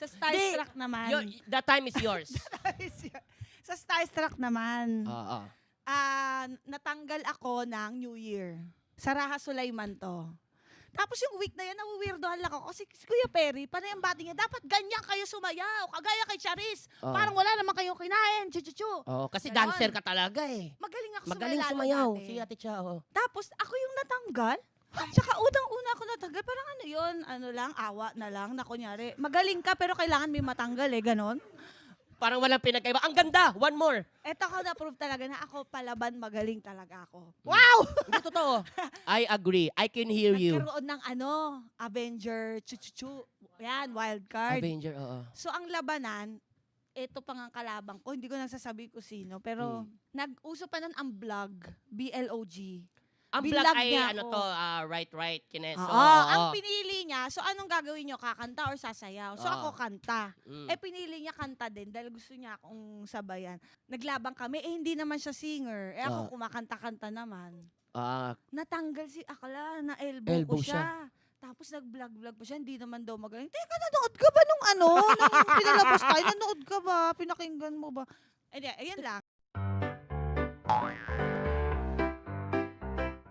Sa Starstruck naman. That time is yours. Sa Starstruck naman. Oo. Natanggal ako ng New Year. Sa Raha Sulaiman to. Tapos yung week na yun, nawiwirdohan lang ako. Kasi si Kuya Perry, panay ang bati niya, dapat ganyan kayo sumayaw. Kagaya kay Charis. Oo. Parang wala naman kayong kinain. Chu-chu-chu. Oo, kasi Ganon. dancer ka talaga eh. Magaling ako Magaling sumayaw. sumayaw. Si Ate Cha, oo. Tapos ako yung natanggal. Tsaka unang-una ako natanggal. Parang ano yun, ano lang, awa na lang na kunyari. Magaling ka pero kailangan may matanggal eh, ganon. Parang walang pinagkaiba. Ang ganda! One more! Eto ako na-prove talaga na ako palaban, magaling talaga ako. Wow! Hindi totoo. I agree. I can hear you. Nagkaroon ng Avenger, chu-chu-chu. Yan, wild card. Avenger, oo. So ang labanan, ito pang ang kalabang ko, hindi ko nagsasabi ko sino, pero nag-uso pa nun ang blog, BLOG. Ang Binlag black ay niya ano ako. to, right, kineso. Ang pinili niya, so anong gagawin nyo? Kakanta or sasayaw? So Oo. ako kanta. Mm. Pinili niya kanta din dahil gusto niya akong sabayan. Naglabang kami, hindi naman siya singer. Ako kumakanta-kanta naman. Natanggal si Akla, na elbow Elbow ko siya. Tapos nag-vlog pa siya, hindi naman daw magaling. Teka, nanood ka ba nung nung pinalabas tayo? Nanood ka ba? Pinakinggan mo ba? Ayun lang.